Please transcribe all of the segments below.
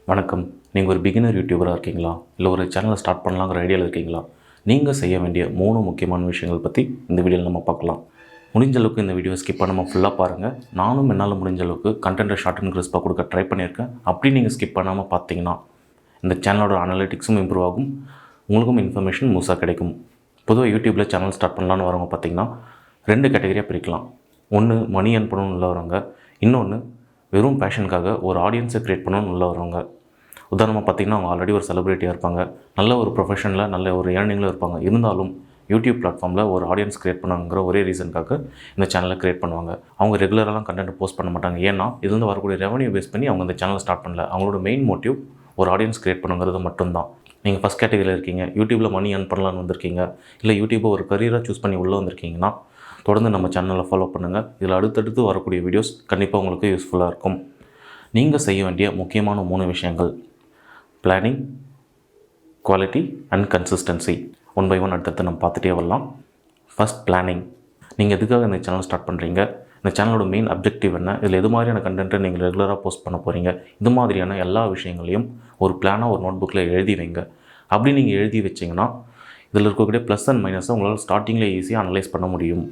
வணக்கம். நீங்கள் ஒரு பிகினர் யூடியூபராக இருக்கீங்களா? இல்லை ஒரு சேனலை ஸ்டார்ட் பண்ணலாங்கிற ஐடியாவில் இருக்கீங்களா? நீங்கள் செய்ய வேண்டிய 3 முக்கியமான விஷயங்கள் பற்றி இந்த வீடியோவில் நம்ம பார்க்கலாம். முடிஞ்ச அளவுக்கு இந்த வீடியோ ஸ்கிப் பண்ணாமல் ஃபுல்லாக பாருங்கள். நானும் என்னால் முடிஞ்ச அளவுக்கு கண்டென்ட்டை ஷார்ட் அண்ட் கிறிஸ்பாக கொடுக்க ட்ரை பண்ணியிருக்கேன். அப்படி நீங்கள் ஸ்கிப் பண்ணாமல் பார்த்தீங்கன்னா இந்த சேனலோட அனலிட்டிக்ஸும் இம்ப்ரூவ் ஆகும், உங்களுக்கும் இன்ஃபர்மேஷன் முழுசாக கிடைக்கும். பொதுவாக யூடியூப்பில் சேனல் ஸ்டார்ட் பண்ணலான்னு வரவங்க பார்த்தீங்கன்னா 2 கேட்டகரியாக பிரிக்கலாம். ஒன்று மணி ஏர்ன் பண்ணணும்னு உள்ளவங்க, இன்னொன்று வெறும் பேஷனுக்காக ஒரு ஆடியன்ஸை க்ரியேட் பண்ணணும்னு உள்ளவங்க. உதாரணமாக பார்த்திங்கன்னா அவங்க ஆல்ரெடி ஒரு செலிப்ரிட்டியாக இருப்பாங்க, நல்ல ஒரு ப்ரொஃபஷனில் நல்ல ஒரு ஏர்னிங்கில் இருப்பாங்க. இருந்தாலும் யூடியூப் பிளாட்ஃபார்மில் ஒரு ஆடியன்ஸ் க்ரியேட் பண்ணுங்கிற ஒரே ரீசனுக்காக இந்த சேனலை க்ரியேட் பண்ணுவாங்க. அவங்க ரெகுலராக கண்டென்ட் போஸ்ட் பண்ண மாட்டாங்க. ஏன்னா இதுலேருந்து வரக்கூடிய ரெவன்யூ பேஸ் பண்ணி அவங்க இந்த சேனலை ஸ்டார்ட் பண்ணல. அவங்களோட மெயின் மோட்டிவ் ஒரு ஆடியன்ஸ் க்ரியேட் பண்ணுங்கிறது மட்டும்தான். நீங்கள் ஃபஸ்ட் கேட்டகரியில் இருக்கீங்க, யூடியூப்பில் மணி ஏர்ன் பண்ணலான்னு வந்திருக்கீங்க, இல்லை யூடியூப்பை ஒரு கரியராக சூஸ் பண்ணி உள்ளே வந்திருக்கீங்கன்னா தொடர்ந்து நம்ம சேனலை ஃபாலோ பண்ணுங்கள். இதில் அடுத்தடுத்து வரக்கூடிய வீடியோஸ் கண்டிப்பாக உங்களுக்கு யூஸ்ஃபுல்லாக இருக்கும். நீங்கள் செய்ய வேண்டிய முக்கியமான 3 விஷயங்கள்: planning, quality and consistency. One by one அடுத்தடுத்து நம்ம பார்த்துட்டே வரலாம். First, planning. நீங்கள் எதுக்காக இந்த சேனல் ஸ்டார்ட் பண்ணுறீங்க? இந்த சேனலோட மெயின் அப்ஜெக்டிவ் என்ன? இதில் எது மாதிரியான கண்டென்ட்டை நீங்கள் ரெகுலராக போஸ்ட் பண்ண போகிறீங்க? இது மாதிரியான எல்லா விஷயங்களையும் ஒரு பிளானாக ஒரு நோட் புக்கில் எழுதி வைங்க. அப்படி நீங்கள் எழுதி வச்சிங்கன்னா இதில் இருக்கக்கூடிய ப்ளஸ் அண்ட் மைனஸை உங்களால் ஸ்டார்டிங்கில் ஈஸியாக அனலைஸ் பண்ண முடியும்.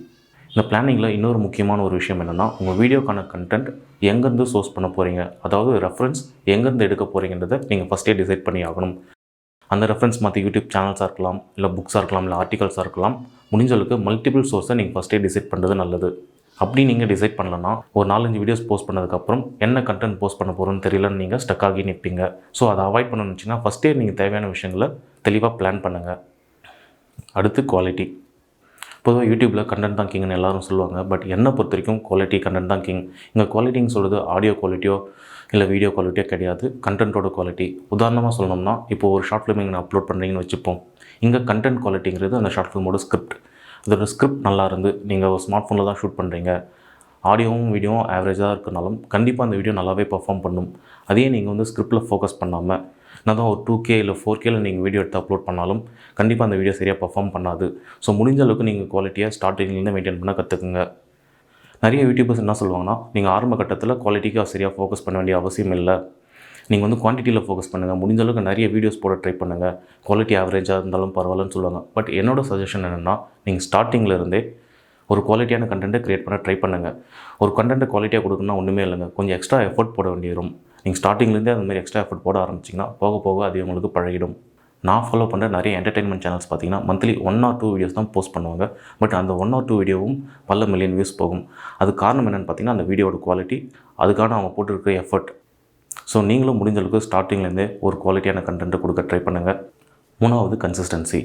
இந்த பிளானிங்கில் இன்னொரு முக்கியமான ஒரு விஷயம் என்னென்னா, உங்கள் வீடியோக்கான கண்டென்ட் எங்கேருந்து சோர்ஸ் பண்ண போகிறீங்க, அதாவது ரெஃபரன்ஸ் எங்கேருந்து எடுக்க போகிறீங்கன்றதை நீங்கள் ஃபஸ்ட்டே டிசைட் பண்ணி ஆகணும். அந்த ரெஃபரன்ஸ் மற்ற யூடியூப் சேனல்ஸாக இருக்கலாம், இல்லை புக்ஸாக இருக்கலாம், இல்லை ஆர்டிகல்ஸாக இருக்கலாம். முடிஞ்ச அளவுக்கு மல்டிபிள் சோர்ஸை நீங்கள் ஃபஸ்ட்டே டிசைட் பண்ணுறது நல்லது. அப்படி நீங்கள் டிசைட் பண்ணலன்னா ஒரு 4-5 வீடியோஸ் போஸ்ட் பண்ணதுக்கப்புறம் என்ன கண்டென்ட் போஸ்ட் பண்ண போகிறோன்னு தெரியலன்னு நீங்கள் ஸ்டக் ஆகி நிற்பீங்க. ஸோ அதை அவாய்ட் பண்ணணுச்சுன்னா ஃபஸ்ட்டே நீங்கள் தேவையான விஷயங்களை தெளிவாக பிளான் பண்ணுங்கள். அடுத்து குவாலிட்டி. பொதுவாக யூடியூப்பில் கண்டென்ட் தான் கிங்னு எல்லோரும் சொல்லுவாங்க. பட் என்னை பொறுத்த வரைக்கும் குவாலிட்டி கண்டென்ட் தான் கிங். இங்கே குவாலிட்டின்னு சொல்கிறது ஆடியோ குவாலிட்டியோ இல்லை வீடியோ குவாலிட்டியோ கிடையாது, கண்டென்ட்டோட குவாலிட்டி. உதாரணமாக சொல்லணும்னா, இப்போது ஒரு ஷார்ட் ஃபிலிம் நீங்கள் அப்லோட் பண்ணுறீங்கன்னு வச்சுப்போம். இங்கே கண்டென்ட் குவாலிட்டிங்கிறது அந்த ஷார்ட் ஃபிலிமோட ஸ்கிரிப்ட். இதோட ஸ்கிரிப்ட் நல்லா இருந்து நீங்கள் ஒரு ஸ்மார்ட் ஃபோனில் தான் ஷூட் பண்ணுறீங்க, ஆடியோவும் வீடியோவும் ஆவரேஜாக இருக்கனாலும் கண்டிப்பாக அந்த வீடியோ நல்லாவே பர்ஃபார்ம் பண்ணும். அதே நீங்கள் வந்து ஸ்கிரிப்டில் ஃபோக்கஸ் பண்ணாமல் நான் தான் ஒரு 2K இல்லை 4Kயில் நீங்கள் வீடியோ எடுத்து அப்லோட் பண்ணாலும் கண்டிப்பாக அந்த வீடியோ சரியாக பர்ஃபார்ம் பண்ணாது. ஸோ முடிஞ்ச அளவுக்கு நீங்கள் குவாலிட்டியாக ஸ்டார்டிங்லேருந்து மெயின்டைன் பண்ண கற்றுக்குங்க. நிறைய யூடியூபர்ஸ் என்ன சொல்லுவாங்கன்னா, நீங்கள் ஆரம்ப கட்டத்தில் குவாலிட்டிக்காக சரியாக ஃபோக்கஸ் பண்ண வேண்டிய அவசியம் இல்லை, நீங்கள் வந்து குவான்டிட்டியில் ஃபோக்கஸ் பண்ணுங்கள், முடிஞ்ச அளவுக்கு நிறைய வீடியோஸ் போட ட்ரை பண்ணுங்கள், குவாலிட்டி ஆவரேஜாக இருந்தாலும் பரவாயில்லன்னு சொல்லுவாங்க. பட் என்னோட சஜஷன் என்னென்னா, நீங்கள் ஸ்டார்டிங்கில் இருந்தே ஒரு குவாலிட்டியான கண்டென்ட்டை க்ரியேட் பண்ண ட்ரை பண்ணுங்கள். ஒரு கண்டென்ட்டை குவாலிட்டியாக கொடுக்கணும்னா ஒன்றுமே இல்லைங்க, கொஞ்சம் எக்ஸ்ட்ரா எஃபர்ட் போட வேண்டியதும். நீங்கள் ஸ்டார்டிங்லேருந்தே அந்த மாதிரி எக்ஸ்ட்ரா எஃபர்ட் போட ஆரம்பிச்சிங்கன்னா போக போக அது உங்களுக்கு பழகிடும். நான் ஃபாலோ பண்ணுற நிறைய என்டர்டெயின்மெண்ட் சேனல்ஸ் பார்த்திங்கன்னா மந்த்லி 1 or 2 வீடியோஸ் தான் போஸ்ட் பண்ணுவாங்க. பட் அந்த 1 or 2 வீடியோவும் பல மில்லியன் வியூஸ் போகும். அது காரணம் என்னென்னு பார்த்தீங்கன்னா, அந்த வீடியோட குவாலிட்டி, அதுக்கான அவங்க போட்டிருக்கிற எஃபர்ட். ஸோ நீங்களும் முடிஞ்ச அளவுக்கு ஸ்டார்டிங்லேருந்தே ஒரு குவாலிட்டியான கண்டென்ட்டை கொடுக்க ட்ரை பண்ணுங்கள். 3வது, கன்சிஸ்டன்சி.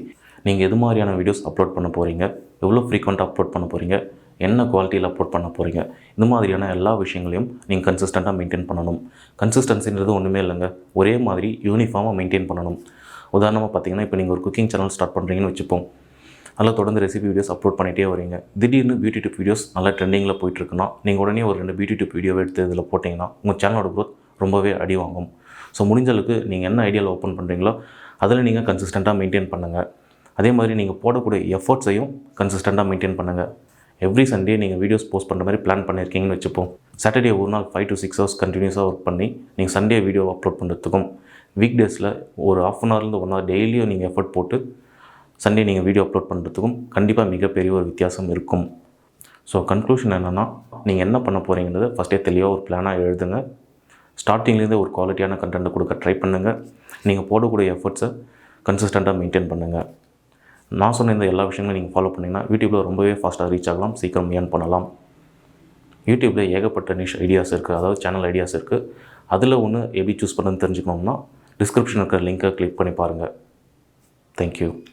நீங்கள் எது மாதிரியான வீடியோஸ் அப்லோட் பண்ண போகிறீங்க, எவ்வளோ ஃப்ரீக்வெண்ட்டாக அப்லோட் பண்ண போகிறீங்க, என்ன குவாலிட்டியில் அப்லோட் பண்ண போகிறீங்க, இந்த மாதிரியான எல்லா விஷயங்களையும் நீங்கள் கன்சிஸ்டண்ட்டாக மெயின்டைன் பண்ணணும். கன்சிஸ்டன்சின்றது ஒன்றுமே இல்லைங்க, ஒரே மாதிரி யூனிஃபார்மாக மெயின்டைன் பண்ணணும். உதாரணமாக பார்த்தீங்கன்னா, இப்போ நீங்கள் ஒரு குக்கிங் சேனல் ஸ்டார்ட் பண்ணுறீங்கன்னு வச்சுப்போம். அதில் தொடர்ந்து ரெசிபி வீடியோஸ் அப்லோட் பண்ணிகிட்டே வரீங்க. திடீர்னு பியூட்டி டிப் வீடியோஸ் நல்லா ட்ரெண்டிங்கில் போயிட்டுருக்குன்னா நீங்கள் உடனே ஒரு 2 பியூட்டி டிப் வீடியோவை எடுத்து இதில் போட்டிங்கன்னா உங்கள் சேனலோட க்ரோத் ரொம்பவே அடி வாங்கும். ஸோ முடிஞ்ச அளவுக்கு நீங்கள் என்ன ஐடியாவில் ஓப்பன் பண்ணுறீங்களோ அதில் நீங்கள் கன்சிஸ்டண்ட்டாக மெயின்டைன் பண்ணுங்கள். அதே மாதிரி நீங்கள் போடக்கூடிய எஃபர்ட்ஸையும் கன்சிஸ்டண்ட்டாக மெயின்டைன் பண்ணுங்கள். எவ்ரி சண்டே நீங்கள் வீடியோஸ் போஸ்ட் பண்ணுற மாதிரி பிளான் பண்ணியிருக்கீங்கன்னு வச்சுப்போம். சாட்டர்டே ஒரு நாள் 5 to 6 hours கண்டினியூஸாக ஒர்க் பண்ணி நீங்கள் சண்டே வீடியோ அப்லோட் பண்ணுறதுக்கும், வீக் டேஸில் ஒரு 1/2 hourலேருந்து 1 hour டெய்லியும் நீங்கள் எஃபர்ட் போட்டு சண்டே நீங்கள் வீடியோ அப்லோட் பண்ணுறதுக்கும் கண்டிப்பாக மிகப்பெரிய ஒரு வித்தியாசம் இருக்கும். ஸோ கன்க்ளூஷன் என்னென்னா, நீங்கள் என்ன பண்ண போகிறீங்கிறத ஃபஸ்ட்டே தெளிவாக ஒரு பிளானாக எழுதுங்க. ஸ்டார்டிங்லேருந்தே ஒரு குவாலிட்டியான கண்டென்ட்டை கொடுக்க ட்ரை பண்ணுங்கள். நீங்கள் போடக்கூடிய எஃபர்ட்ஸை கன்சிஸ்டண்ட்டாக மெயின்டைன் பண்ணுங்கள். நான் சொன்ன இந்த எல்லா விஷயங்களும் நீங்கள் ஃபாலோ பண்ணிங்கன்னா யூடியூப்பில் ரொம்பவே ஃபாஸ்ட்டாக ரீச் ஆகலாம், சீக்கிரம் ஏர்ன் பண்ணலாம். யூடியூப்பில் ஏகப்பட்ட நிஷ் ஐடியாஸ் இருக்குது, அதாவது சேனல் ஐடியாஸ் இருக்குது. அதில் ஒன்று எப்படி சூஸ் பண்ணுன்னு தெரிஞ்சுக்கணும்னா டிஸ்கிரிப்ஷனில் இருக்கிற லிங்க்கை கிளிக் பண்ணி பாருங்கள். தேங்க்யூ.